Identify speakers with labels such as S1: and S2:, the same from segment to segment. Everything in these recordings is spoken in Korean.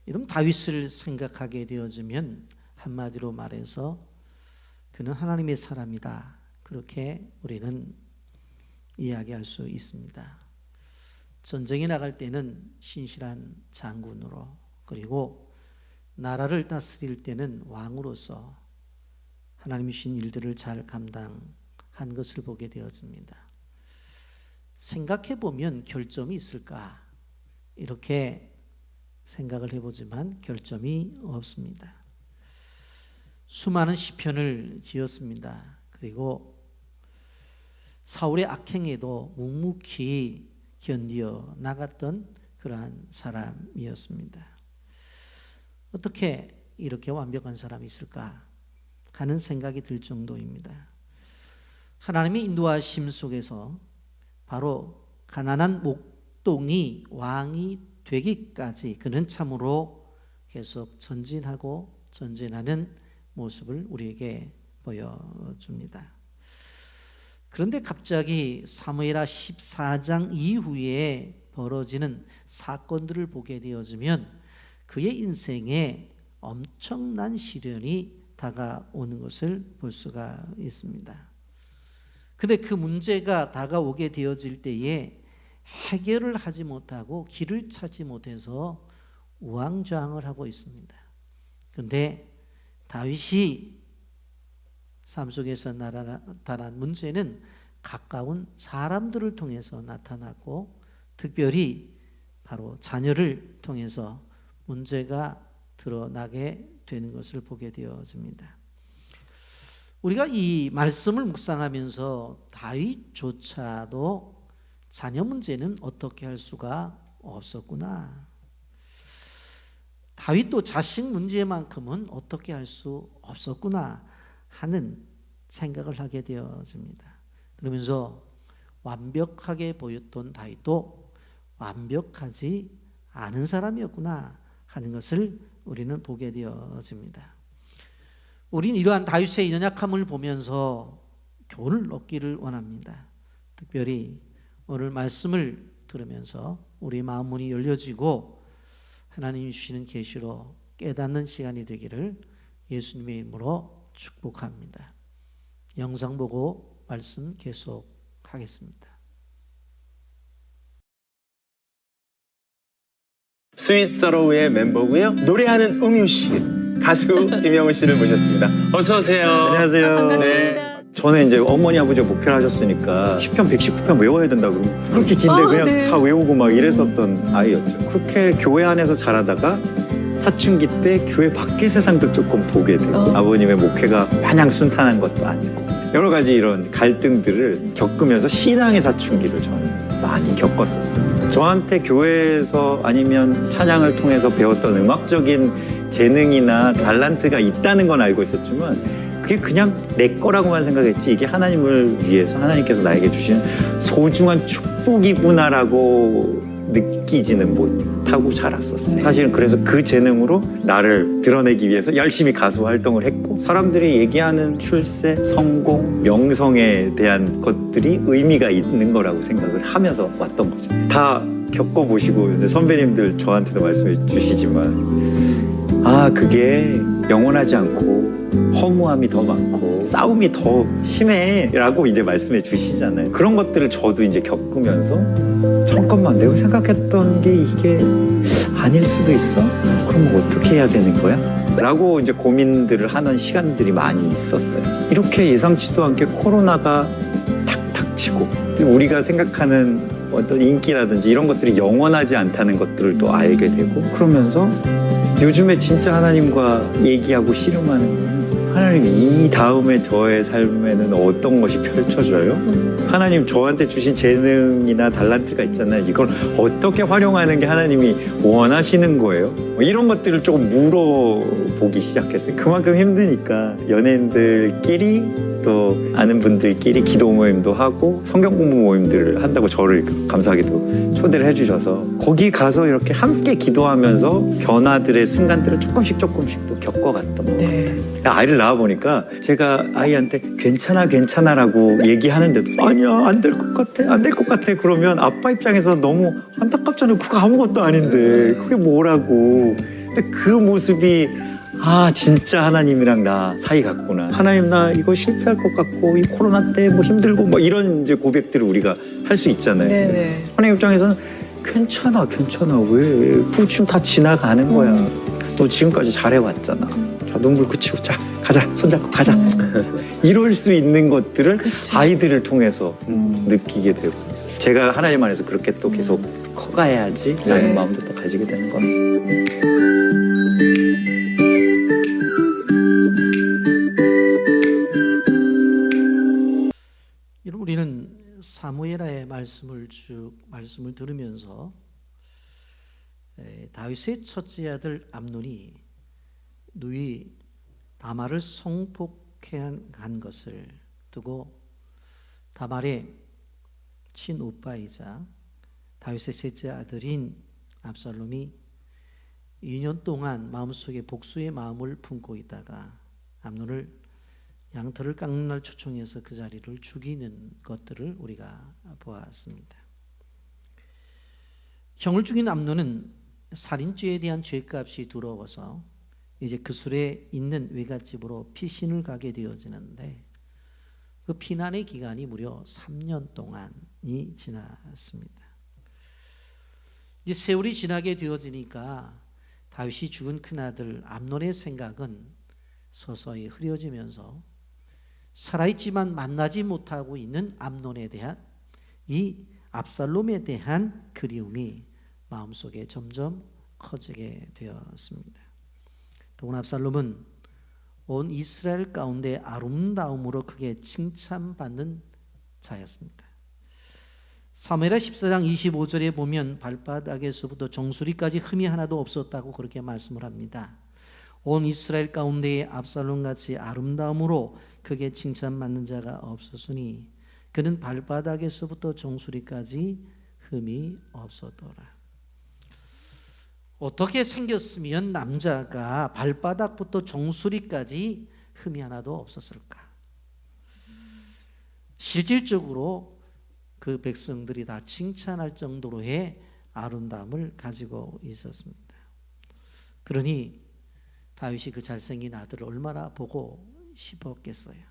S1: 이런 다윗을 생각하게 되어지면 한마디로 말해서 그는 하나님의 사람이다. 그렇게 우리는 이야기할 수 있습니다. 전쟁에 나갈 때는 신실한 장군으로, 그리고 나라를 다스릴 때는 왕으로서 하나님이 주신 일들을 잘 감당한 것을 보게 되었습니다. 생각해 보면 결점이 있을까? 이렇게 생각을 해보지만 결점이 없습니다. 수많은 시편을 지었습니다. 그리고 사울의 악행에도 묵묵히 견디어 나갔던 그러한 사람이었습니다. 어떻게 이렇게 완벽한 사람이 있을까 하는 생각이 들 정도입니다. 하나님의 인도하심 속에서 바로 가난한 목동이 왕이 되기까지 그는 참으로 계속 전진하고 전진하는 모습을 우리에게 보여줍니다. 그런데 갑자기 사무엘하 14장 이후에 벌어지는 사건들을 보게 되어지면 그의 인생에 엄청난 시련이 다가오는 것을 볼 수가 있습니다. 근데 그 문제가 다가오게 되어질 때에 해결을 하지 못하고 길을 찾지 못해서 우왕좌왕을 하고 있습니다. 그런데 다윗이 삶 속에서 나타난 문제는 가까운 사람들을 통해서 나타났고, 특별히 바로 자녀를 통해서 문제가 드러나게 되는 것을 보게 되어집니다. 우리가 이 말씀을 묵상하면서 다윗조차도 자녀 문제는 어떻게 할 수가 없었구나, 다윗도 자식 문제만큼은 어떻게 할 수 없었구나 하는 생각을 하게 되어집니다. 그러면서 완벽하게 보였던 다윗도 완벽하지 않은 사람이었구나 하는 것을 우리는 보게 되어집니다. 우리는 이러한 다윗의 연약함을 보면서 교훈을 얻기를 원합니다. 특별히 오늘 말씀을 들으면서 우리 마음 문이 열려지고 하나님이 주시는 계시로 깨닫는 시간이 되기를 예수님의 이름으로 축복합니다. 영상 보고 말씀 계속하겠습니다.
S2: 스윗서로우의 멤버고요. 노래하는 음유 씨, 가수 김영훈 씨를 모셨습니다. 어서 오세요.
S3: 안녕하세요.
S2: 네.
S3: 저는 이제 어머니 아버지가 목회를 하셨으니까 10편 119편 외워야 된다 그러면 그렇게 긴데 그냥
S4: 네.
S3: 다 외우고 막 이랬었던 아이였죠. 그렇게 교회 안에서 자라다가 사춘기 때 교회 밖의 세상도 조금 보게 되고 아버님의 목회가 마냥 순탄한 것도 아니고 여러 가지 이런 갈등들을 겪으면서 신앙의 사춘기를 저는 많이 겪었었어요. 저한테 교회에서 아니면 찬양을 통해서 배웠던 음악적인 재능이나 달란트가 있다는 건 알고 있었지만 그게 그냥 내 거라고만 생각했지 이게 하나님을 위해서 하나님께서 나에게 주신 소중한 축복이구나라고 느끼지는 못하고 자랐었어요. 사실은 그래서 그 재능으로 나를 드러내기 위해서 열심히 가수 활동을 했고 사람들이 얘기하는 출세, 성공, 명성에 대한 것들이 의미가 있는 거라고 생각을 하면서 왔던 거죠. 다 겪어보시고 이제 선배님들 저한테도 말씀해 주시지만 그게 영원하지 않고 허무함이 더 많고 싸움이 더 심해 라고 이제 말씀해 주시잖아요. 그런 것들을 저도 이제 겪으면서 잠깐만 내가 생각했던 게 이게 아닐 수도 있어? 그럼 어떻게 해야 되는 거야? 라고 이제 고민들을 하는 시간들이 많이 있었어요. 이렇게 예상치도 않게 코로나가 탁탁 치고 우리가 생각하는 어떤 인기라든지 이런 것들이 영원하지 않다는 것들을 또 알게 되고 그러면서 요즘에 진짜 하나님과 얘기하고 씨름하는 거는 하나님 이 다음에 저의 삶에는 어떤 것이 펼쳐져요? 하나님 저한테 주신 재능이나 달란트가 있잖아요. 이걸 어떻게 활용하는 게 하나님이 원하시는 거예요? 이런 것들을 조금 물어보기 시작했어요. 그만큼 힘드니까 연예인들끼리 또 아는 분들끼리 기도 모임도 하고 성경 공부 모임들을 한다고 저를 감사하게도 초대를 해주셔서 거기 가서 이렇게 함께 기도하면서 변화들의 순간들을 조금씩 또 겪어갔던 것 같아요. 아이를 낳아보니까 제가 아이한테 괜찮아라고 얘기하는데도 아니야 안 될 것 같아 그러면 아빠 입장에서 너무 안타깝잖아요. 그거 아무것도 아닌데 그게 뭐라고 근데 그 모습이 진짜 하나님이랑 나 사이 같구나. 하나님 나 이거 실패할 것 같고 이 코로나 때 뭐 힘들고 뭐 이런 이제 고백들을 우리가 할 수 있잖아요.
S4: 네네.
S3: 하나님 입장에서는 괜찮아 왜 부침 다 지나가는 거야. 너 지금까지 잘해왔잖아. 자 눈물 그치고 자 가자 손잡고 가자. 이럴 수 있는 것들을 아이들을 통해서 느끼게 되고 제가 하나님 안에서 그렇게 또 계속 커가야지라는 마음도 또 가지게 되는 거예요.
S1: 여러분 우리는 사무엘하의 말씀을 들으면서 다윗의 첫째 아들 암논이 누이 다말을 성폭행한 것을 두고 다말의 친오빠이자 다윗의 셋째 아들인 압살롬이 2년 동안 마음속에 복수의 마음을 품고 있다가 암논을 양털을 깎는 날 초청해서 그 자리를 죽이는 것들을 우리가 보았습니다. 형을 죽인 암논은 살인죄에 대한 죄값이 두려워서 이제 그 술에 있는 외갓집으로 피신을 가게 되어지는데 그 피난의 기간이 무려 3년 동안이 지났습니다. 이제 세월이 지나게 되어지니까 다윗이 죽은 큰아들 암논의 생각은 서서히 흐려지면서 살아있지만 만나지 못하고 있는 암논에 대한 이 압살롬에 대한 그리움이 마음속에 점점 커지게 되었습니다. 더구나 압살롬은 온 이스라엘 가운데 아름다움으로 크게 칭찬받는 자였습니다. 사무엘하 14장 25절에 보면 발바닥에서부터 정수리까지 흠이 하나도 없었다고 그렇게 말씀을 합니다. 온 이스라엘 가운데에 압살롬같이 아름다움으로 크게 칭찬받는 자가 없었으니 그는 발바닥에서부터 정수리까지 흠이 없었더라. 어떻게 생겼으면 남자가 발바닥부터 정수리까지 흠이 하나도 없었을까? 실질적으로 그 백성들이 다 칭찬할 정도로의 아름다움을 가지고 있었습니다. 그러니 다윗이 그 잘생긴 아들을 얼마나 보고 싶었겠어요.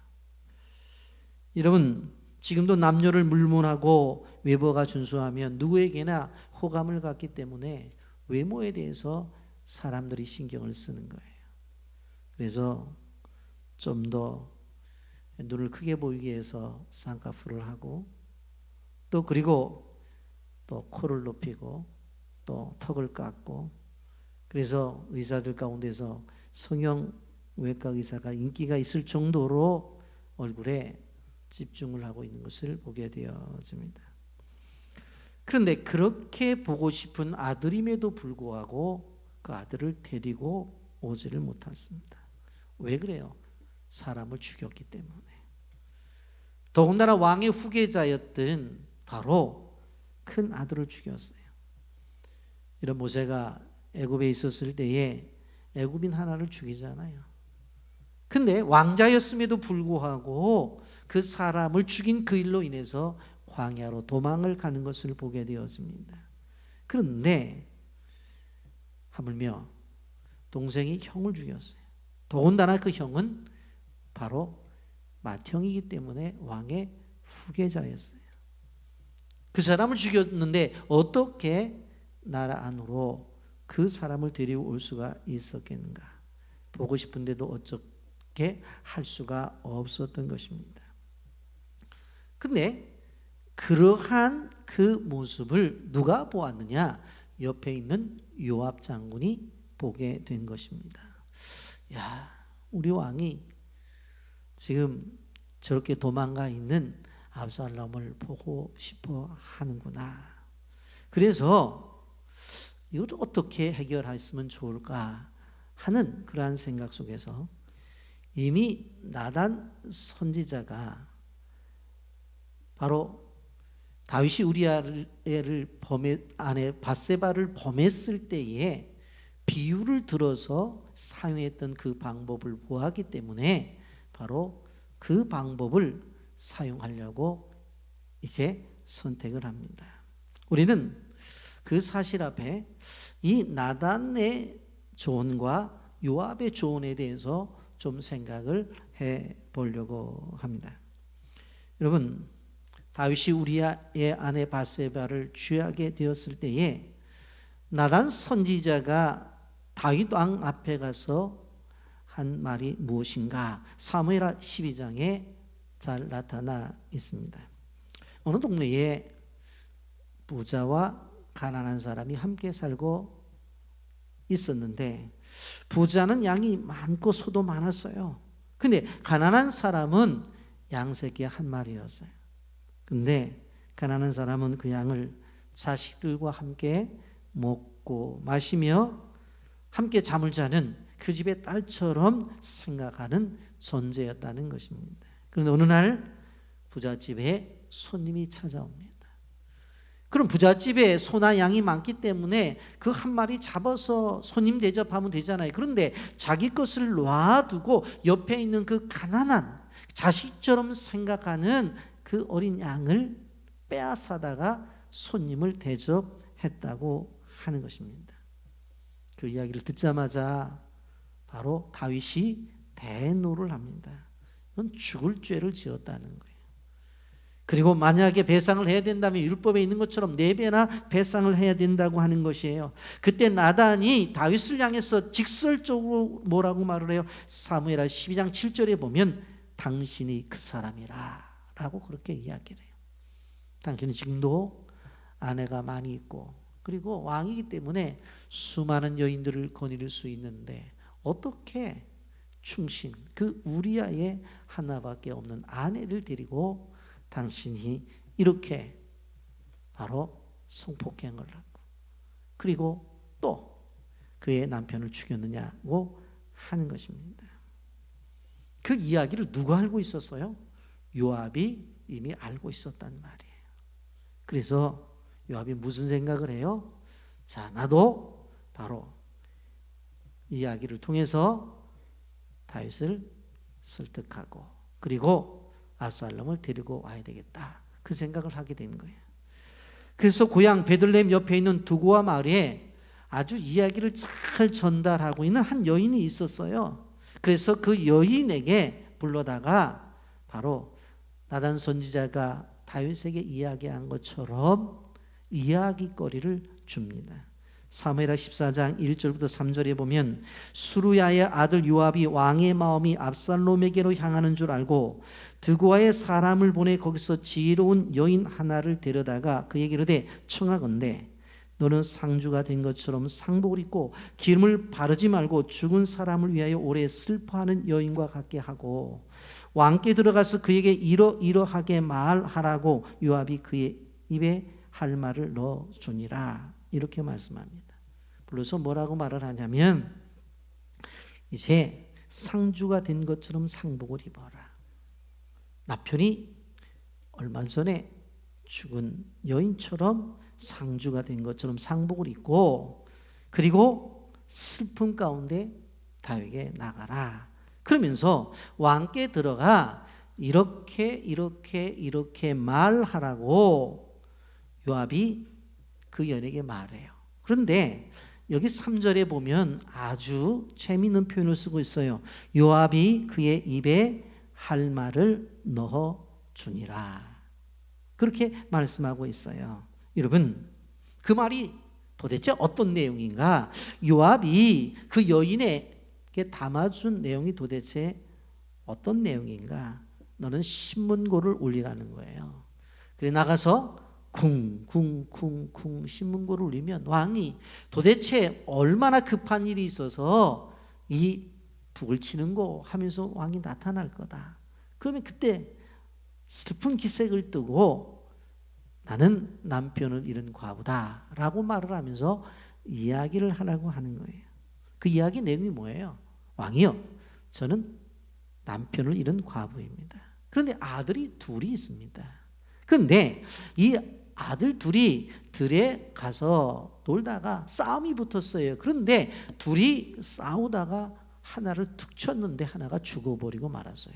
S1: 여러분 지금도 남녀를 물문하고 외모가 준수하면 누구에게나 호감을 갖기 때문에 외모에 대해서 사람들이 신경을 쓰는 거예요. 그래서 좀 더 눈을 크게 보이기 위해서 쌍꺼풀을 하고 그리고 코를 높이고 또 턱을 깎고 그래서 의사들 가운데서 성형외과 의사가 인기가 있을 정도로 얼굴에 집중을 하고 있는 것을 보게 되어집니다. 그런데 그렇게 보고 싶은 아들임에도 불구하고 그 아들을 데리고 오지를 못했습니다. 왜 그래요? 사람을 죽였기 때문에. 더군다나 왕의 후계자였던 바로 큰 아들을 죽였어요. 이런 모세가 애굽에 있었을 때에 애굽인 하나를 죽이잖아요. 근데 왕자였음에도 불구하고 그 사람을 죽인 그 일로 인해서 광야로 도망을 가는 것을 보게 되었습니다. 그런데 하물며 동생이 형을 죽였어요. 더군다나 그 형은 바로 맏형이기 때문에 왕의 후계자였어요. 그 사람을 죽였는데 어떻게 나라 안으로 그 사람을 데려올 수가 있었겠는가? 보고 싶은데도 어떻게 할 수가 없었던 것입니다. 근데 그러한 그 모습을 누가 보았느냐? 옆에 있는 요압 장군이 보게 된 것입니다. 야, 우리 왕이 지금 저렇게 도망가 있는 압살롬을 보고 싶어 하는구나. 그래서 이것을 어떻게 해결했으면 좋을까 하는 그러한 생각 속에서 이미 나단 선지자가 바로 다윗이 우리아를 아내 밧세바를 범했을 때에 비유를 들어서 사용했던 그 방법을 보았기 때문에 바로 그 방법을 사용하려고 이제 선택을 합니다. 우리는 그 사실 앞에 이 나단의 조언과 요압의 조언에 대해서 좀 생각을 해 보려고 합니다. 여러분, 다윗이 우리아의 아내 바세바를 취하게 되었을 때에 나단 선지자가 다윗 왕 앞에 가서 한 말이 무엇인가? 사무엘하 12장에 잘 나타나 있습니다. 어느 동네에 부자와 가난한 사람이 함께 살고 있었는데 부자는 양이 많고 소도 많았어요. 근데 가난한 사람은 양 새끼 한 마리였어요. 근데 가난한 사람은 그 양을 자식들과 함께 먹고 마시며 함께 잠을 자는 그 집의 딸처럼 생각하는 존재였다는 것입니다. 그런데 어느 날 부잣집에 손님이 찾아옵니다. 그럼 부잣집에 소나 양이 많기 때문에 그 한 마리 잡아서 손님 대접하면 되잖아요. 그런데 자기 것을 놔두고 옆에 있는 그 가난한 자식처럼 생각하는 그 어린 양을 빼앗아다가 손님을 대접했다고 하는 것입니다. 그 이야기를 듣자마자 바로 다윗이 대노를 합니다. 이건 죽을 죄를 지었다는 거예요. 그리고 만약에 배상을 해야 된다면 율법에 있는 것처럼 4배나 배상을 해야 된다고 하는 것이에요. 그때 나단이 다윗을 향해서 직설적으로 뭐라고 말을 해요? 사무엘하 12장 7절에 보면 당신이 그 사람이라 라고 그렇게 이야기를 해요. 당신은 지금도 아내가 많이 있고 그리고 왕이기 때문에 수많은 여인들을 거느릴 수 있는데 어떻게 충신 그 우리아의 하나밖에 없는 아내를 데리고 당신이 이렇게 바로 성폭행을 하고 그리고 또 그의 남편을 죽였느냐고 하는 것입니다. 그 이야기를 누가 알고 있었어요? 요압이 이미 알고 있었단 말이에요. 그래서 요압이 무슨 생각을 해요? 자, 나도 바로 이야기를 통해서 다윗을 설득하고 그리고 압살롬을 데리고 와야 되겠다. 그 생각을 하게 된 거예요. 그래서 고향 베들레헴 옆에 있는 두고아 마을에 아주 이야기를 잘 전달하고 있는 한 여인이 있었어요. 그래서 그 여인에게 불러다가 바로 나단 선지자가 다윗에게 이야기한 것처럼 이야기거리를 줍니다. 사무엘하 14장 1절부터 3절에 보면 수루야의 아들 요압이 왕의 마음이 압살롬에게로 향하는 줄 알고 드고아의 사람을 보내 거기서 지혜로운 여인 하나를 데려다가 그에게 이르되 청하건대 너는 상주가 된 것처럼 상복을 입고 기름을 바르지 말고 죽은 사람을 위하여 오래 슬퍼하는 여인과 같게 하고 왕께 들어가서 그에게 이러하게 말하라고 요압이 그의 입에 할 말을 넣어주니라 이렇게 말씀합니다. 불러서 뭐라고 말을 하냐면 이제 상주가 된 것처럼 상복을 입어라. 남편이 얼마 전에 죽은 여인처럼 상주가 된 것처럼 상복을 입고 그리고 슬픔 가운데 다윗에게 나가라. 그러면서 왕께 들어가 이렇게 말하라고 요압이 그 여인에게 말해요. 그런데 여기 3절에 보면 아주 재미있는 표현을 쓰고 있어요. 요압이 그의 입에 할 말을 넣어 주니라. 그렇게 말씀하고 있어요. 여러분, 그 말이 도대체 어떤 내용인가? 요압이 그 여인에게 담아준 내용이 도대체 어떤 내용인가? 너는 신문고를 울리라는 거예요. 그래 나가서 쿵쿵쿵쿵 신문고를 울리면 왕이 도대체 얼마나 급한 일이 있어서 이 북을 치는고 하면서 왕이 나타날 거다. 그러면 그때 슬픈 기색을 뜨고 나는 남편을 잃은 과부다 라고 말을 하면서 이야기를 하라고 하는 거예요. 그 이야기 내용이 뭐예요? 왕이요, 저는 남편을 잃은 과부입니다. 그런데 아들이 둘이 있습니다. 그런데 이 아들 둘이 들에 가서 놀다가 싸움이 붙었어요. 그런데 둘이 싸우다가 하나를 툭 쳤는데 하나가 죽어버리고 말았어요.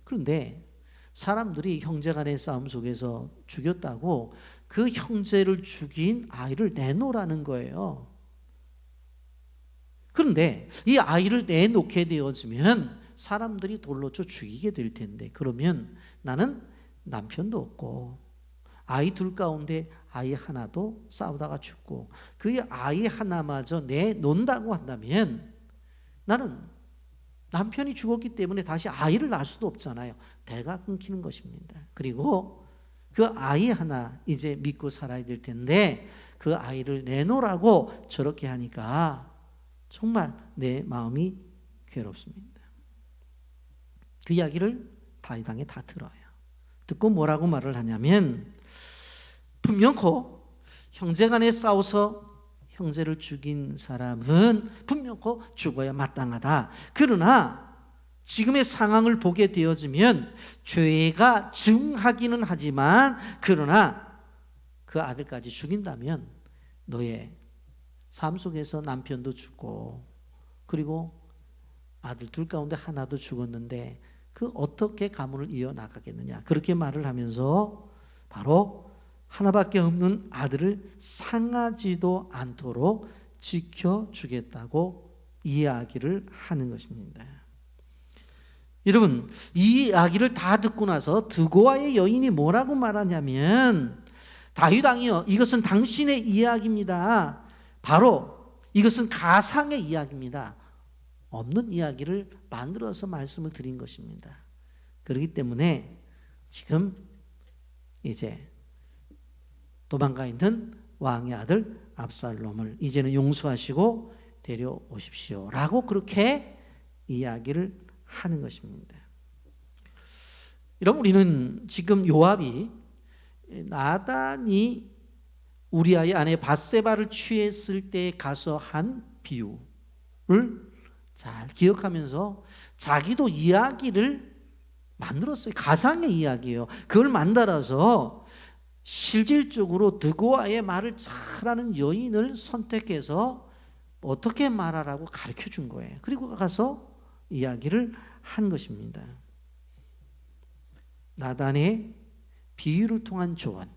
S1: 그런데 사람들이 형제간의 싸움 속에서 죽였다고 그 형제를 죽인 아이를 내놓으라는 거예요. 그런데 이 아이를 내놓게 되어지면 사람들이 돌로 쳐 죽이게 될 텐데, 그러면 나는 남편도 없고 아이 둘 가운데 아이 하나도 싸우다가 죽고 그 아이 하나마저 내놓는다고 한다면 나는 남편이 죽었기 때문에 다시 아이를 낳을 수도 없잖아요. 대가 끊기는 것입니다. 그리고 그 아이 하나 이제 믿고 살아야 될 텐데 그 아이를 내놓으라고 저렇게 하니까 정말 내 마음이 괴롭습니다. 그 이야기를 다윗 왕이 다 들어요. 듣고 뭐라고 말을 하냐면, 분명코 형제간에 싸워서 형제를 죽인 사람은 분명코 죽어야 마땅하다. 그러나 지금의 상황을 보게 되어지면 죄가 증하기는 하지만, 그러나 그 아들까지 죽인다면 너의 삶 속에서 남편도 죽고 그리고 아들 둘 가운데 하나도 죽었는데 그 어떻게 가문을 이어나가겠느냐, 그렇게 말을 하면서 바로 하나밖에 없는 아들을 상하지도 않도록 지켜주겠다고 이야기를 하는 것입니다. 여러분, 이 이야기를 다 듣고 나서 드고아의 여인이 뭐라고 말하냐면, 다윗 왕이여, 이것은 당신의 이야기입니다. 바로 이것은 가상의 이야기입니다. 없는 이야기를 만들어서 말씀을 드린 것입니다. 그렇기 때문에 지금 이제 도망가 있는 왕의 아들 압살롬을 이제는 용서하시고 데려오십시오 라고 그렇게 이야기를 하는 것입니다. 여러분, 우리는 지금 요압이 나단이 우리아의 아내 밧세바를 취했을 때 가서 한 비유를 잘 기억하면서 자기도 이야기를 만들었어요. 가상의 이야기예요. 그걸 만들어서 실질적으로 드고아의 말을 잘하는 여인을 선택해서 어떻게 말하라고 가르쳐 준 거예요. 그리고 가서 이야기를 한 것입니다. 나단의 비유를 통한 조언,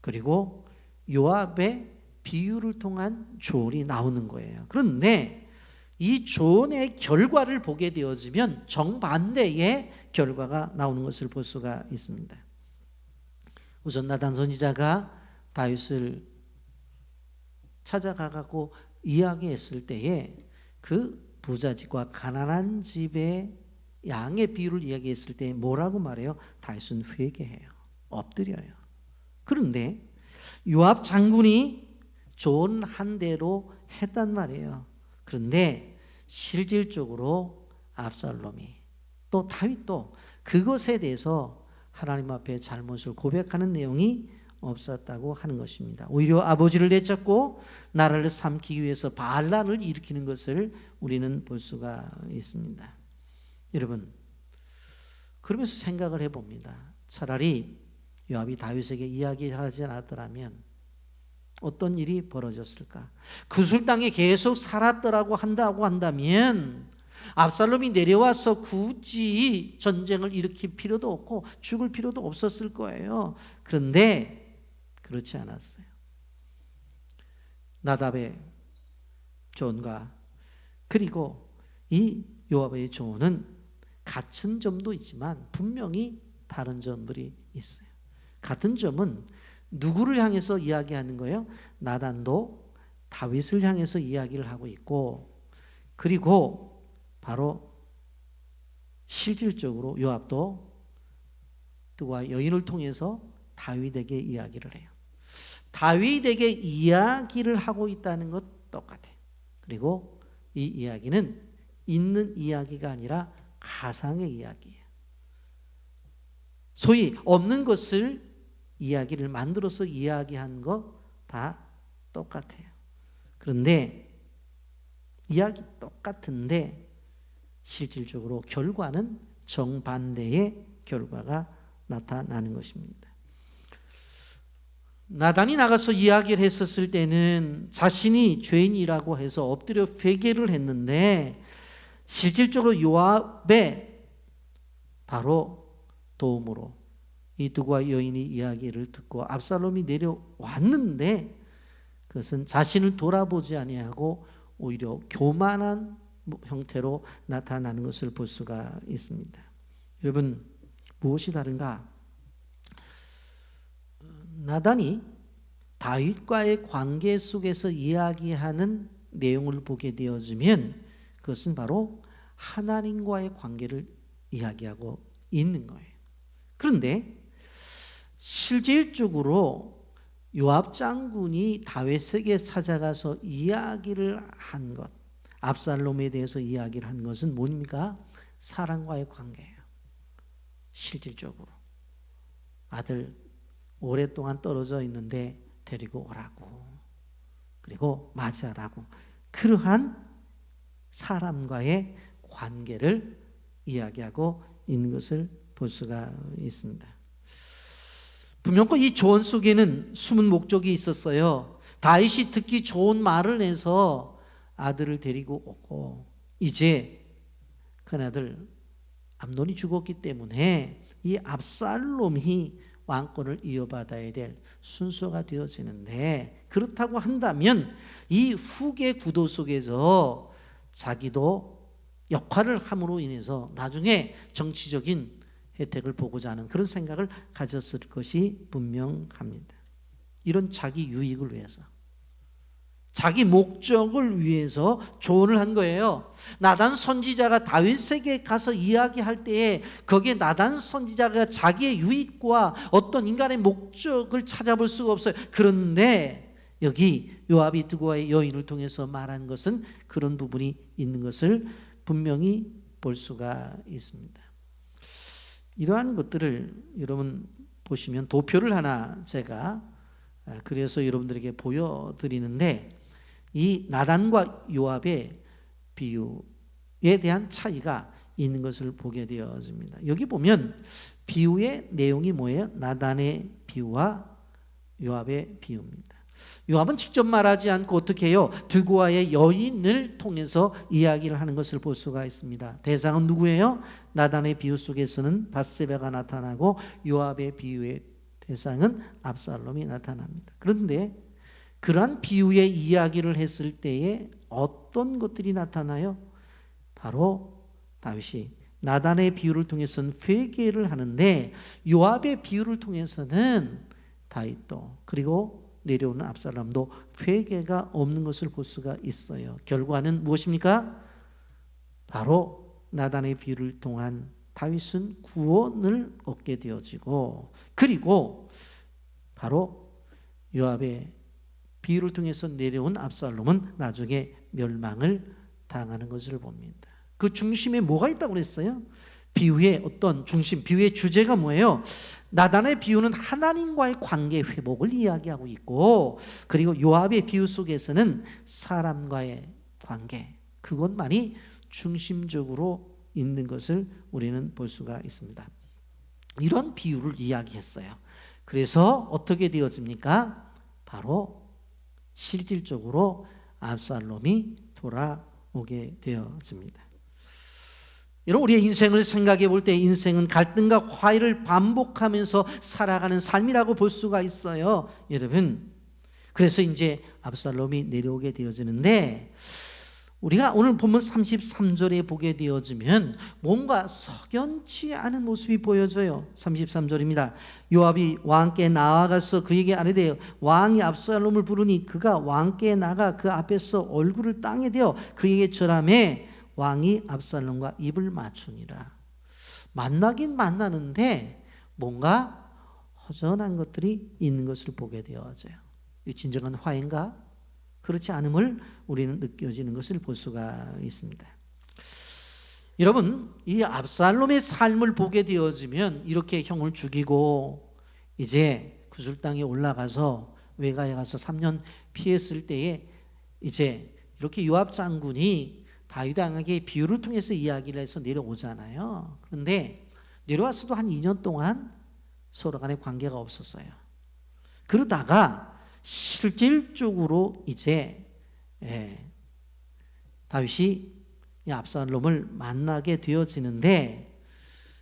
S1: 그리고 요압의 비유를 통한 조언이 나오는 거예요. 그런데 이 조언의 결과를 보게 되어지면 정반대의 결과가 나오는 것을 볼 수가 있습니다. 우선 나단 선지자가 다윗을 찾아가고 이야기했을 때에 그 부자집과 가난한 집의 양의 비유를 이야기했을 때 뭐라고 말해요? 다윗은 회개해요. 엎드려요. 그런데 요압 장군이 조언한 대로 했단 말이에요. 그런데 실질적으로 압살롬이 또 다윗도 그것에 대해서 하나님 앞에 잘못을 고백하는 내용이 없었다고 하는 것입니다. 오히려 아버지를 내쫓고 나라를 삼키기 위해서 반란을 일으키는 것을 우리는 볼 수가 있습니다. 여러분, 그러면서 생각을 해봅니다. 차라리 요압이 다윗에게 이야기하지 않았더라면 어떤 일이 벌어졌을까? 구슬 땅에 계속 살았더라고 한다면 압살롬이 내려와서 굳이 전쟁을 일으킬 필요도 없고 죽을 필요도 없었을 거예요. 그런데 그렇지 않았어요. 나답의 조언과 그리고 이 요압의 조언은 같은 점도 있지만 분명히 다른 점들이 있어요. 같은 점은 누구를 향해서 이야기하는 거예요? 나단도 다윗을 향해서 이야기를 하고 있고, 그리고 바로 실질적으로 요압도 그와 여인을 통해서 다윗에게 이야기를 해요. 다윗에게 이야기를 하고 있다는 것 똑같아요. 그리고 이 이야기는 있는 이야기가 아니라 가상의 이야기예요. 소위 없는 것을 이야기를 만들어서 이야기한 거 다 똑같아요. 그런데 이야기 똑같은데 실질적으로 결과는 정반대의 결과가 나타나는 것입니다. 나단이 나가서 이야기를 했었을 때는 자신이 죄인이라고 해서 엎드려 회개를 했는데 실질적으로 요압의 바로 도움으로 이 두과 여인이 이야기를 듣고 압살롬이 내려왔는데 그것은 자신을 돌아보지 아니하고 오히려 교만한 형태로 나타나는 것을 볼 수가 있습니다. 여러분, 무엇이 다른가? 나단이 다윗과의 관계 속에서 이야기하는 내용을 보게 되어지면 그것은 바로 하나님과의 관계를 이야기하고 있는 거예요. 그런데 실질적으로 요압 장군이 다윗에게 찾아가서 이야기를 한 것, 압살롬에 대해서 이야기를 한 것은 뭡니까? 사랑과의 관계예요. 실질적으로 아들 오랫동안 떨어져 있는데 데리고 오라고, 그리고 맞이하라고, 그러한 사람과의 관계를 이야기하고 있는 것을 볼 수가 있습니다. 분명히 이 조언 속에는 숨은 목적이 있었어요. 다윗이 듣기 좋은 말을 내서 아들을 데리고 오고, 이제 큰아들 암논이 죽었기 때문에 이 압살롬이 왕권을 이어받아야 될 순서가 되어지는데, 그렇다고 한다면 이 후계 구도 속에서 자기도 역할을 함으로 인해서 나중에 정치적인 혜택을 보고자 하는 그런 생각을 가졌을 것이 분명합니다. 이런 자기 유익을 위해서, 자기 목적을 위해서 조언을 한 거예요. 나단 선지자가 다윗에게 가서 이야기할 때에 거기에 나단 선지자가 자기의 유익과 어떤 인간의 목적을 찾아볼 수가 없어요. 그런데 여기 요압이 드고아의 여인을 통해서 말한 것은 그런 부분이 있는 것을 분명히 볼 수가 있습니다. 이러한 것들을 여러분 보시면 도표를 하나 제가 그래서 여러분들에게 보여드리는데, 이 나단과 요압의 비유에 대한 차이가 있는 것을 보게 되어집니다. 여기 보면 비유의 내용이 뭐예요? 나단의 비유와 요압의 비유입니다. 요압은 직접 말하지 않고 어떻게 해요? 드고아의 여인을 통해서 이야기를 하는 것을 볼 수가 있습니다. 대상은 누구예요? 나단의 비유 속에서는 밧세바가 나타나고 요압의 비유의 대상은 압살롬이 나타납니다. 그런데 그러한 비유의 이야기를 했을 때에 어떤 것들이 나타나요? 바로 다윗이 나단의 비유를 통해서는 회개를 하는데, 요압의 비유를 통해서는 다윗도 그리고 내려오는 압살롬도 회개가 없는 것을 볼 수가 있어요. 결과는 무엇입니까? 바로 나단의 비유를 통한 다윗은 구원을 얻게 되어지고, 그리고 바로 요압의 비유를 통해서 내려온 압살롬은 나중에 멸망을 당하는 것을 봅니다. 그 중심에 뭐가 있다고 그랬어요? 비유의 어떤 중심, 비유의 주제가 뭐예요? 나단의 비유는 하나님과의 관계 회복을 이야기하고 있고, 그리고 요압의 비유 속에서는 사람과의 관계, 그것만이 중심적으로 있는 것을 우리는 볼 수가 있습니다. 이런 비유를 이야기했어요. 그래서 어떻게 되어집니까? 바로 실질적으로 압살롬이 돌아오게 되어집니다. 여러분, 우리의 인생을 생각해 볼 때 인생은 갈등과 화해를 반복하면서 살아가는 삶이라고 볼 수가 있어요. 여러분, 그래서 이제 압살롬이 내려오게 되어지는데, 우리가 오늘 본문 33절에 보게 되어지면 뭔가 석연치 않은 모습이 보여져요. 33절입니다. 요압이 왕께 나아가서 그에게 아뢰되 왕이 압살롬을 부르니 그가 왕께 나가 그 앞에서 얼굴을 땅에 대어 그에게 절하매 왕이 압살롬과 입을 맞추니라. 만나긴 만나는데 뭔가 허전한 것들이 있는 것을 보게 되어져요. 이 진정한 화해인가? 그렇지 않음을 우리는 느껴지는 것을 볼 수가 있습니다. 여러분, 이 압살롬의 삶을 보게 되어지면 이렇게 형을 죽이고 이제 구슬 땅에 올라가서 외가에 가서 3년 피했을 때에 이제 이렇게 요압 장군이 다윗 왕에게 비유를 통해서 이야기를 해서 내려오잖아요. 그런데 내려왔어도 한 2년 동안 서로 간에 관계가 없었어요. 그러다가 실질적으로 이제 다윗이 압살롬을 만나게 되어지는데,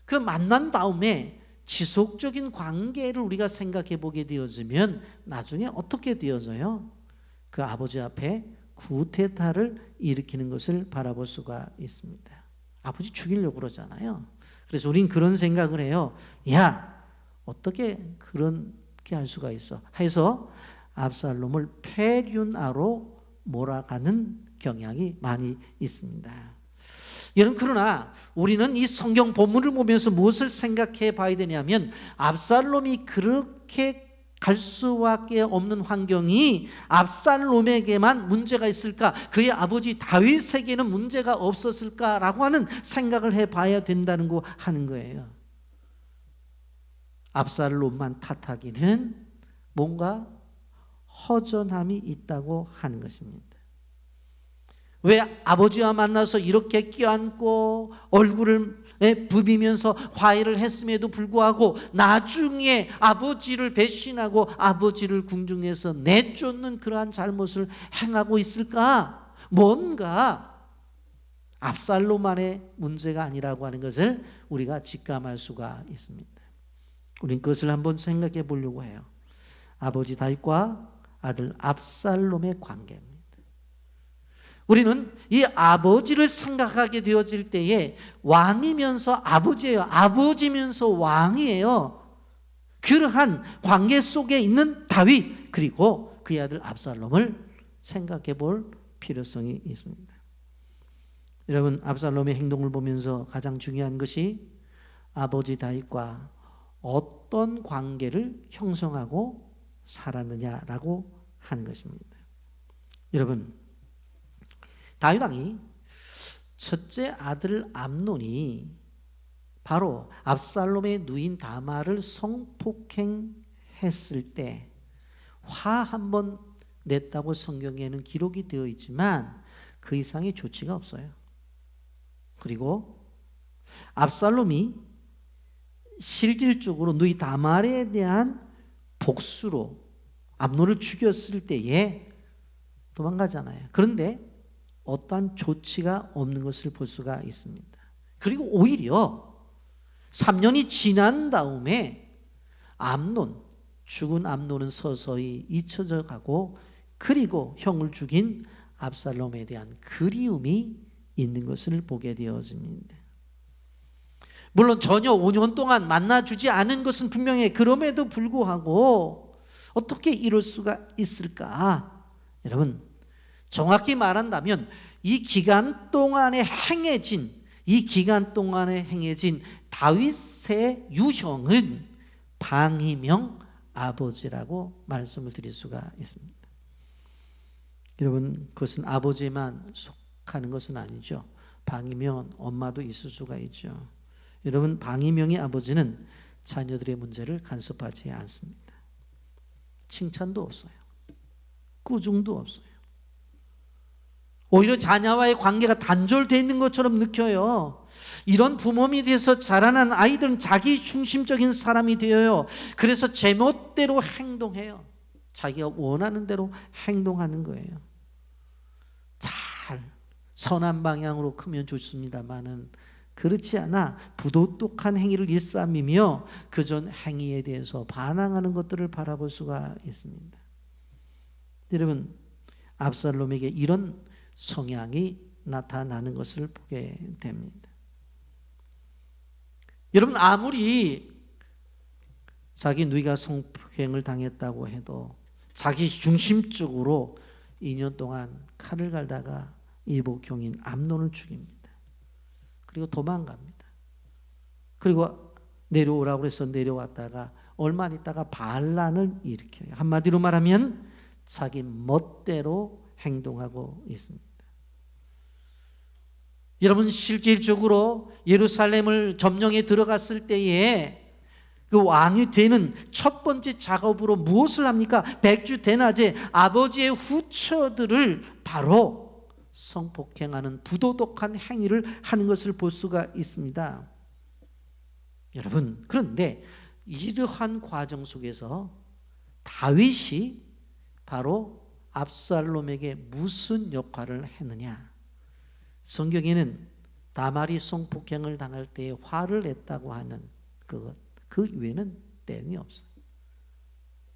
S1: 그 만난 다음에 지속적인 관계를 우리가 생각해 보게 되어지면 나중에 어떻게 되어져요? 그 아버지 앞에 쿠데타를 일으키는 것을 바라볼 수가 있습니다. 아버지 죽이려고 그러잖아요. 그래서 우린 그런 생각을 해요. 야, 어떻게 그렇게 할 수가 있어? 해서 압살롬을 폐륜하로 몰아가는 경향이 많이 있습니다. 여러분, 그러나 우리는 이 성경 본문을 보면서 무엇을 생각해 봐야 되냐면, 압살롬이 그렇게 갈 수밖에 없는 환경이 압살롬에게만 문제가 있을까? 그의 아버지 다윗에게는 문제가 없었을까라고 하는 생각을 해 봐야 된다는 거 하는 거예요. 압살롬만 탓하기는 뭔가 허전함이 있다고 하는 것입니다. 왜 아버지와 만나서 이렇게 껴안고 얼굴을 부비면서 화해를 했음에도 불구하고 나중에 아버지를 배신하고 아버지를 궁중에서 내쫓는 그러한 잘못을 행하고 있을까? 뭔가 압살롬만의 문제가 아니라고 하는 것을 우리가 직감할 수가 있습니다. 우린 그것을 한번 생각해 보려고 해요. 아버지 다윗과 아들 압살롬의 관계입니다. 우리는 이 아버지를 생각하게 되어질 때에 왕이면서 아버지예요. 아버지면서 왕이에요. 그러한 관계 속에 있는 다윗 그리고 그의 아들 압살롬을 생각해 볼 필요성이 있습니다. 여러분, 압살롬의 행동을 보면서 가장 중요한 것이 아버지 다윗과 어떤 관계를 형성하고 살았느냐라고 하는 것입니다. 여러분, 다윗 왕이 첫째 아들 암논이 바로 압살롬의 누인 다말을 성폭행했을 때 화 한 번 냈다고 성경에는 기록이 되어 있지만 그 이상의 조치가 없어요. 그리고 압살롬이 실질적으로 누이 다말에 대한 복수로 암논을 죽였을 때에 도망가잖아요. 그런데 어떠한 조치가 없는 것을 볼 수가 있습니다. 그리고 오히려 3년이 지난 다음에 죽은 암논은 서서히 잊혀져 가고 그리고 형을 죽인 압살롬에 대한 그리움이 있는 것을 보게 되어집니다. 물론 전혀 5년 동안 만나주지 않은 것은 분명해. 그럼에도 불구하고 어떻게 이럴 수가 있을까? 여러분, 정확히 말한다면 이 기간 동안에 행해진 다윗의 유형은 방이명 아버지라고 말씀을 드릴 수가 있습니다. 여러분, 그것은 아버지만 속하는 것은 아니죠. 방이명 엄마도 있을 수가 있죠. 여러분, 방이명의 아버지는 자녀들의 문제를 간섭하지 않습니다. 칭찬도 없어요. 꾸중도 없어요. 오히려 자녀와의 관계가 단절되어 있는 것처럼 느껴요. 이런 부모 밑에서 자라난 아이들은 자기 중심적인 사람이 되어요. 그래서 제멋대로 행동해요. 자기가 원하는 대로 행동하는 거예요. 잘 선한 방향으로 크면 좋습니다만은 그렇지 않아 부도덕한 행위를 일삼으며 그전 행위에 대해서 반항하는 것들을 바라볼 수가 있습니다. 여러분, 압살롬에게 이런 성향이 나타나는 것을 보게 됩니다. 여러분, 아무리 자기 누이가 성폭행을 당했다고 해도 자기 중심적으로 2년 동안 칼을 갈다가 이복형인 암논을 죽입니다. 그리고 도망갑니다. 그리고 내려오라고 해서 내려왔다가 얼마 있다가 반란을 일으켜요. 한마디로 말하면 자기 멋대로 행동하고 있습니다. 여러분, 실질적으로 예루살렘을 점령해 들어갔을 때에 그 왕이 되는 첫 번째 작업으로 무엇을 합니까? 백주대낮에 아버지의 후처들을 바로 성폭행하는 부도덕한 행위를 하는 것을 볼 수가 있습니다. 여러분, 그런데 이러한 과정 속에서 다윗이 바로 압살롬에게 무슨 역할을 했느냐? 성경에는 다말이 성폭행을 당할 때에 화를 냈다고 하는 그것, 그 외에는 내용이 없어요.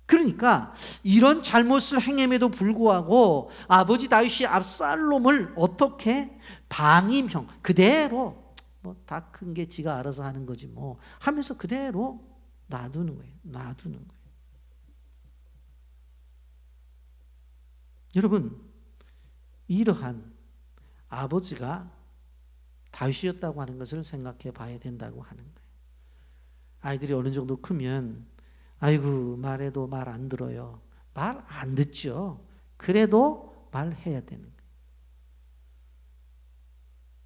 S1: 그러니까 이런 잘못을 행함에도 불구하고 아버지 다윗이 압살롬을 어떻게 방임형 그대로 뭐 다 큰 게 지가 알아서 하는 거지 뭐 하면서 그대로 놔두는 거예요. 놔두는 거예요. 여러분, 이러한 아버지가 다윗이었다고 하는 것을 생각해 봐야 된다고 하는 거예요. 아이들이 어느 정도 크면 아이고 말해도 말 안 들어요. 말 안 듣죠. 그래도 말해야 되는 거예요.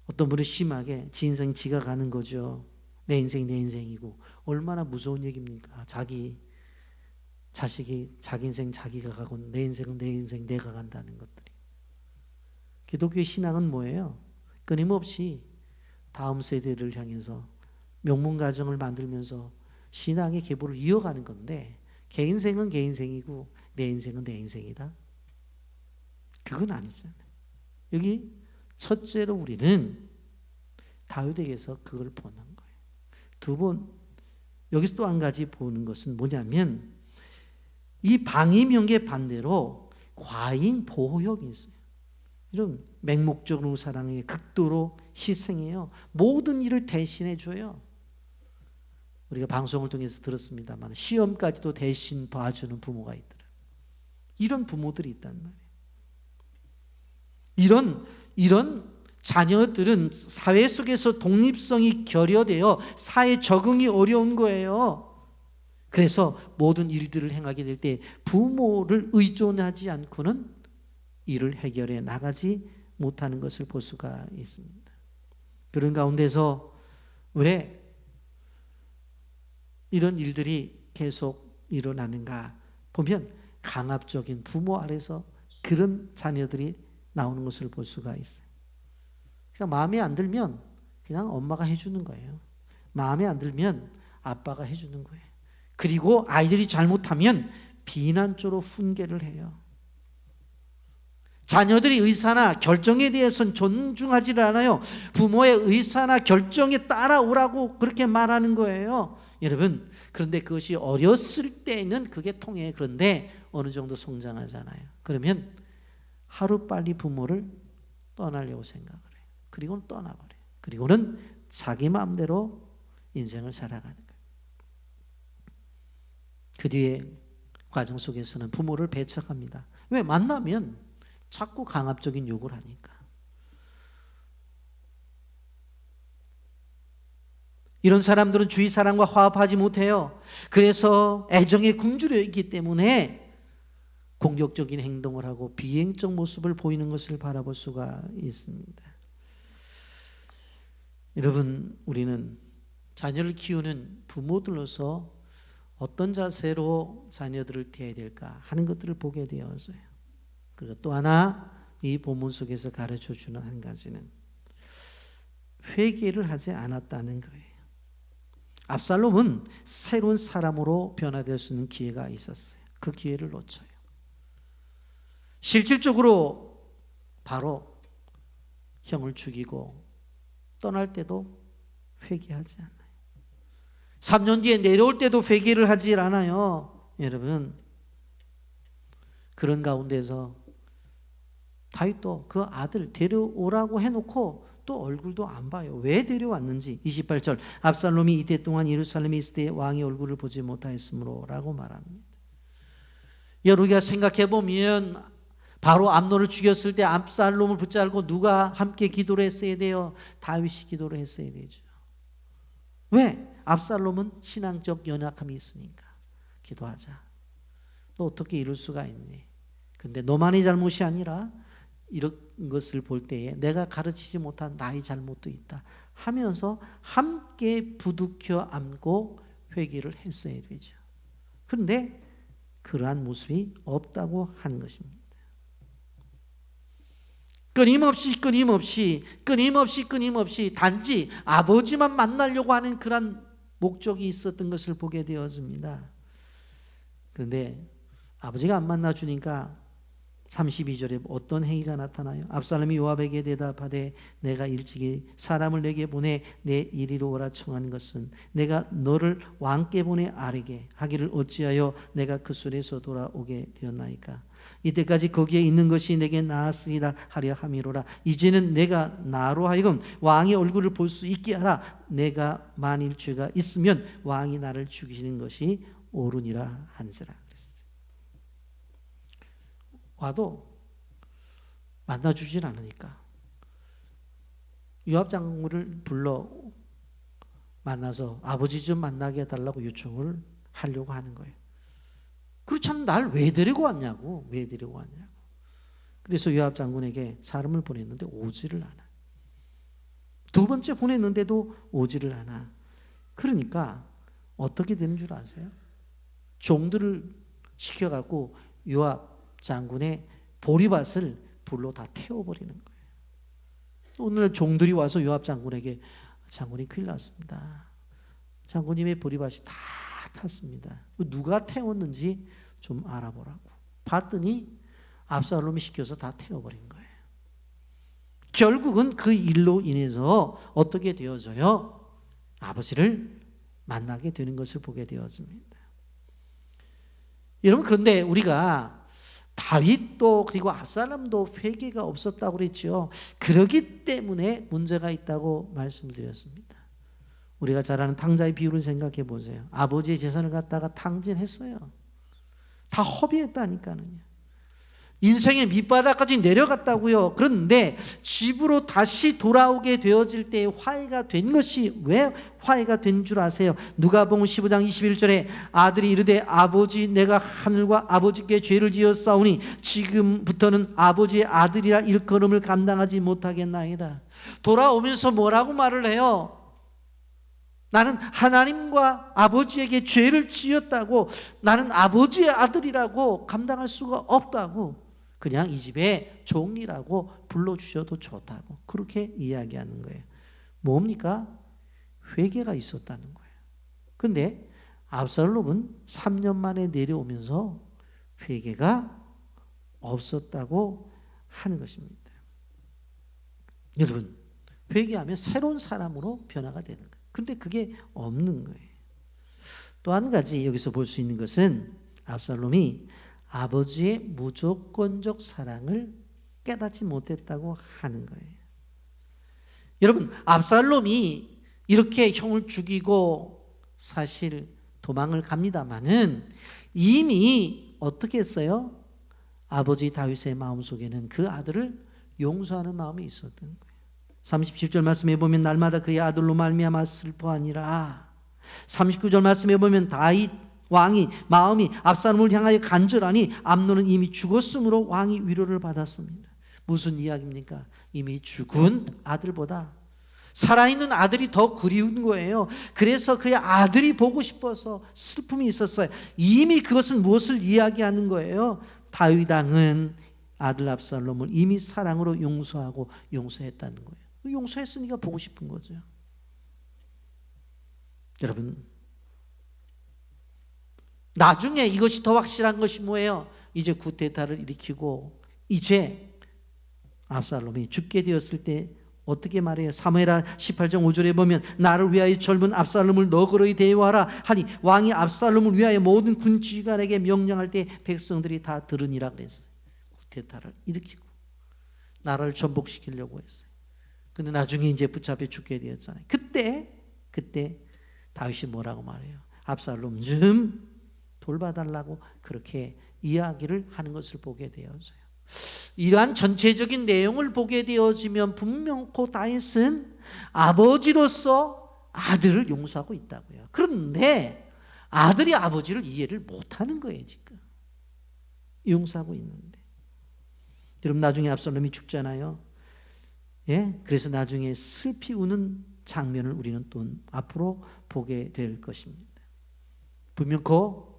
S1: 어떤 분은 심하게 지 인생 지가 가는 거죠. 내 인생이 내 인생이고 얼마나 무서운 얘기입니까? 자식이 자기 인생 자기가 가고 내 인생은 내 인생 내가 간다는 것들이. 기독교의 신앙은 뭐예요? 끊임없이 다음 세대를 향해서 명문가정을 만들면서 신앙의 계보를 이어가는 건데 걔 인생은 걔 인생이고 내 인생은 내 인생이다? 그건 아니잖아요. 여기 첫째로 우리는 다윗에게서 그걸 보는 거예요. 두 번, 여기서 또 한 가지 보는 것은 뭐냐면 이 방임형의 반대로 과잉 보호형이 있어요. 이런 맹목적으로 사랑해 극도로 희생해요. 모든 일을 대신해 줘요. 우리가 방송을 통해서 들었습니다만 시험까지도 대신 봐주는 부모가 있더라. 이런 부모들이 있단 말이에요. 이런 자녀들은 사회 속에서 독립성이 결여되어 사회 적응이 어려운 거예요. 그래서 모든 일들을 행하게 될 때 부모를 의존하지 않고는 일을 해결해 나가지 못하는 것을 볼 수가 있습니다. 그런 가운데서 왜 이런 일들이 계속 일어나는가 보면 강압적인 부모 아래서 그런 자녀들이 나오는 것을 볼 수가 있어요. 그냥 마음에 안 들면 그냥 엄마가 해주는 거예요. 마음에 안 들면 아빠가 해주는 거예요. 그리고 아이들이 잘못하면 비난조로 훈계를 해요. 자녀들이 의사나 결정에 대해서는 존중하지 않아요. 부모의 의사나 결정에 따라오라고 그렇게 말하는 거예요. 여러분, 그런데 그것이 어렸을 때는 그게 통해. 그런데 어느 정도 성장하잖아요. 그러면 하루빨리 부모를 떠나려고 생각을 해요. 그리고는 떠나버려요. 그리고는 자기 마음대로 인생을 살아가는 거예요. 그 뒤에 과정 속에서는 부모를 배척합니다. 왜? 만나면 자꾸 강압적인 요구를 하니까. 이런 사람들은 주위 사람과 화합하지 못해요. 그래서 애정에 굶주려 있기 때문에 공격적인 행동을 하고 비행적 모습을 보이는 것을 바라볼 수가 있습니다. 여러분, 우리는 자녀를 키우는 부모들로서 어떤 자세로 자녀들을 대해야 될까 하는 것들을 보게 되어서요. 그리고 또 하나 이 본문 속에서 가르쳐주는 한 가지는 회개를 하지 않았다는 거예요. 압살롬은 새로운 사람으로 변화될 수 있는 기회가 있었어요. 그 기회를 놓쳐요. 실질적으로 바로 형을 죽이고 떠날 때도 회개하지 않아요. 3년 뒤에 내려올 때도 회개를 하지 않아요. 여러분, 그런 가운데서 다윗도 그 아들 데려오라고 해놓고 또 얼굴도 안 봐요. 왜 데려왔는지. 28절, 압살롬이 이때 동안 예루살렘에 있을 때 왕의 얼굴을 보지 못하였으므로 라고 말합니다. 여러분가 생각해 보면 바로 암논을 죽였을 때 압살롬을 붙잡고 누가 함께 기도를 했어야 돼요? 다윗이 기도를 했어야 되죠. 왜? 압살롬은 신앙적 연약함이 있으니까. 기도하자. 너 어떻게 이럴 수가 있니? 근데 너만의 잘못이 아니라 이런 것을 볼 때에 내가 가르치지 못한 나의 잘못도 있다 하면서 함께 부둥켜 안고 회개를 했어야 되죠. 그런데 그러한 모습이 없다고 하는 것입니다. 끊임없이 단지 아버지만 만나려고 하는 그런 목적이 있었던 것을 보게 되었습니다. 그런데 아버지가 안 만나주니까 32절에 어떤 행위가 나타나요? 압살롬이 요압에게 대답하되 내가 일찍이 사람을 내게 보내 내 이리로 오라 청한 것은 내가 너를 왕께 보내 아뢰게 하기를 어찌하여 내가 그 술에서 돌아오게 되었나이까? 이때까지 거기에 있는 것이 내게 나았으리라 하려 함이로라. 이제는 내가 나로 하여금 왕의 얼굴을 볼 수 있게 하라. 내가 만일 죄가 있으면 왕이 나를 죽이시는 것이 옳으니라 한지라. 와도 만나주질 않으니까 요압 장군을 불러 만나서 아버지 좀 만나게 해달라고 요청을 하려고 하는 거예요. 그렇잖아, 날 왜 데리고 왔냐고. 왜 데리고 왔냐고. 그래서 요압 장군에게 사람을 보냈는데 오지를 않아. 두 번째 보냈는데도 오지를 않아. 그러니까 어떻게 되는 줄 아세요? 종들을 시켜갖고 요압 장군의 보리밭을 불로 다 태워버리는 거예요. 오늘 종들이 와서 요압 장군에게 장군이 큰일 났습니다. 장군님의 보리밭이 다 탔습니다. 누가 태웠는지 좀 알아보라고. 봤더니 압살롬이 시켜서 다 태워버린 거예요. 결국은 그 일로 인해서 어떻게 되어져요? 아버지를 만나게 되는 것을 보게 되어집니다. 여러분, 그런데 우리가 다윗도 그리고 압살롬도 회개가 없었다고 그랬죠. 그러기 때문에 문제가 있다고 말씀드렸습니다. 우리가 잘 아는 탕자의 비유를 생각해 보세요. 아버지의 재산을 갖다가 탕진했어요. 다 허비했다니까요. 인생의 밑바닥까지 내려갔다고요. 그런데 집으로 다시 돌아오게 되어질 때 화해가 된 것이 왜 화해가 된 줄 아세요? 누가복음 15장 21절에 아들이 이르되 아버지 내가 하늘과 아버지께 죄를 지었사오니 지금부터는 아버지의 아들이라 일컬음을 감당하지 못하겠나이다. 돌아오면서 뭐라고 말을 해요? 나는 하나님과 아버지에게 죄를 지었다고, 나는 아버지의 아들이라고 감당할 수가 없다고, 그냥 이 집의 종이라고 불러주셔도 좋다고 그렇게 이야기하는 거예요. 뭡니까? 회개가 있었다는 거예요. 그런데 압살롬은 3년 만에 내려오면서 회개가 없었다고 하는 것입니다. 여러분, 회개하면 새로운 사람으로 변화가 되는 거예요. 근데 그게 없는 거예요. 또 한 가지 여기서 볼 수 있는 것은 압살롬이 아버지의 무조건적 사랑을 깨닫지 못했다고 하는 거예요. 여러분, 압살롬이 이렇게 형을 죽이고 사실 도망을 갑니다마는 이미 어떻게 했어요? 아버지 다윗의 마음속에는 그 아들을 용서하는 마음이 있었던 거예요. 37절 말씀해 보면 날마다 그의 아들로 말미암아 슬퍼하니라. 39절 말씀해 보면 다윗 왕이 마음이 압살롬을 향하여 간절하니 암논은 이미 죽었으므로 왕이 위로를 받았습니다. 무슨 이야기입니까? 이미 죽은 아들보다 살아있는 아들이 더 그리운 거예요. 그래서 그의 아들이 보고 싶어서 슬픔이 있었어요. 이미 그것은 무엇을 이야기하는 거예요? 다윗 왕은 아들 압살롬을 이미 사랑으로 용서하고 용서했다는 거예요. 용서했으니까 보고 싶은 거죠. 여러분, 나중에 이것이 더 확실한 것이 뭐예요? 이제 구테타를 일으키고 이제 압살롬이 죽게 되었을 때 어떻게 말해요? 사무엘하 18장 5절에 보면 나를 위하여 젊은 압살롬을 너그러이 대우하라 하니 왕이 압살롬을 위하여 모든 군 지휘관에게 명령할 때 백성들이 다 들으니라 그랬어요. 구테타를 일으키고 나라를 전복시키려고 했어요. 근데 나중에 이제 붙잡혀 죽게 되었잖아요. 그때 다윗이 뭐라고 말해요? 압살롬 좀 돌봐달라고 그렇게 이야기를 하는 것을 보게 되어져요. 이러한 전체적인 내용을 보게 되어지면 분명코 다윗은 아버지로서 아들을 용서하고 있다고요. 그런데 아들이 아버지를 이해를 못하는 거예요. 지금 용서하고 있는데. 여러분, 나중에 압살롬이 죽잖아요. 예? 그래서 나중에 슬피 우는 장면을 우리는 또 앞으로 보게 될 것입니다. 분명코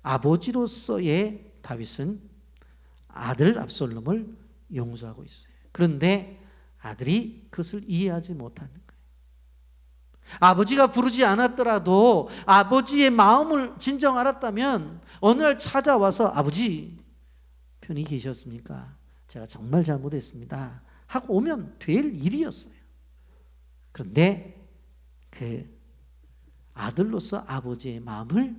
S1: 아버지로서의 다윗은 아들 압살롬을 용서하고 있어요. 그런데 아들이 그것을 이해하지 못하는 거예요. 아버지가 부르지 않았더라도 아버지의 마음을 진정 알았다면 어느 날 찾아와서 아버지 편히 계셨습니까? 제가 정말 잘못했습니다 하고 오면 될 일이었어요. 그런데 그 아들로서 아버지의 마음을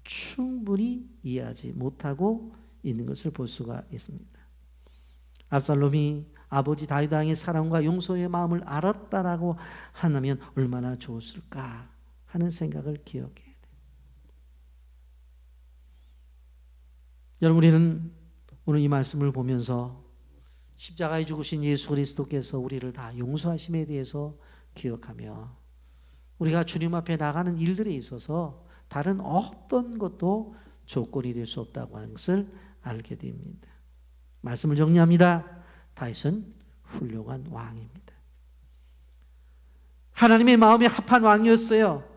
S1: 충분히 이해하지 못하고 있는 것을 볼 수가 있습니다. 압살롬이 아버지 다윗 왕의 사랑과 용서의 마음을 알았다라고 한다면 얼마나 좋았을까 하는 생각을 기억해야 돼요. 여러분, 우리는 오늘 이 말씀을 보면서 십자가에 죽으신 예수 그리스도께서 우리를 다 용서하심에 대해서 기억하며 우리가 주님 앞에 나가는 일들에 있어서 다른 어떤 것도 조건이 될 수 없다고 하는 것을 알게 됩니다. 말씀을 정리합니다. 다윗은 훌륭한 왕입니다. 하나님의 마음에 합한 왕이었어요.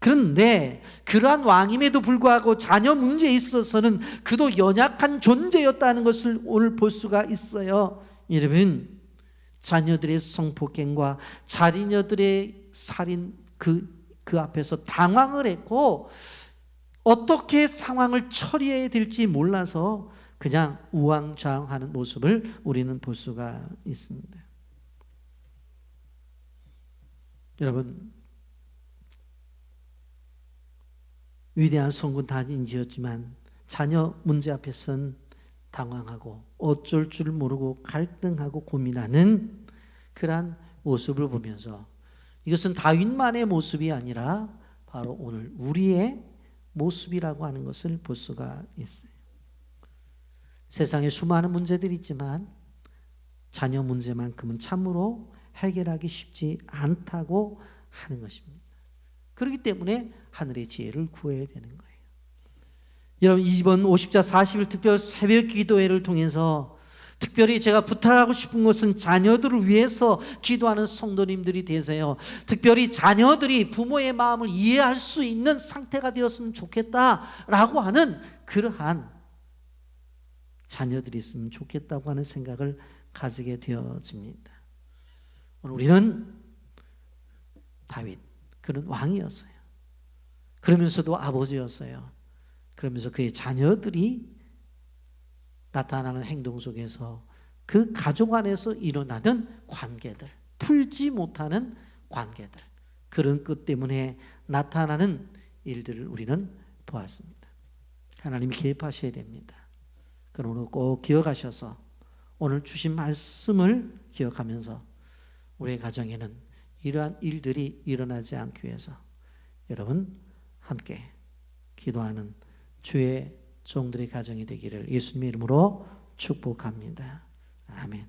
S1: 그런데 그러한 왕임에도 불구하고 자녀 문제에 있어서는 그도 연약한 존재였다는 것을 오늘 볼 수가 있어요. 여러분, 자녀들의 성폭행과 자녀들의 살인 그 앞에서 당황을 했고 어떻게 상황을 처리해야 될지 몰라서 그냥 우왕좌왕하는 모습을 우리는 볼 수가 있습니다. 여러분, 위대한 성군 다인지였지만 자녀 문제 앞에선 당황하고 어쩔 줄 모르고 갈등하고 고민하는 그러한 모습을 보면서 이것은 다윗만의 모습이 아니라 바로 오늘 우리의 모습이라고 하는 것을 볼 수가 있어요. 세상에 수많은 문제들이 있지만 자녀 문제만큼은 참으로 해결하기 쉽지 않다고 하는 것입니다. 그렇기 때문에 하늘의 지혜를 구해야 되는 거예요. 여러분, 이번 50자 40일 특별 새벽 기도회를 통해서 특별히 제가 부탁하고 싶은 것은 자녀들을 위해서 기도하는 성도님들이 되세요. 특별히 자녀들이 부모의 마음을 이해할 수 있는 상태가 되었으면 좋겠다라고 하는 그러한 자녀들이 있으면 좋겠다고 하는 생각을 가지게 되어집니다. 오늘 우리는 다윗, 그는 왕이었어요. 그러면서도 아버지였어요. 그러면서 그의 자녀들이 나타나는 행동 속에서 그 가족 안에서 일어나는 관계들, 풀지 못하는 관계들, 그런 것 때문에 나타나는 일들을 우리는 보았습니다. 하나님이 개입하셔야 됩니다. 그러므로 꼭 기억하셔서 오늘 주신 말씀을 기억하면서 우리의 가정에는 이러한 일들이 일어나지 않기 위해서 여러분 함께 기도하는 주의 종들의 가정이 되기를 예수님의 이름으로 축복합니다. 아멘.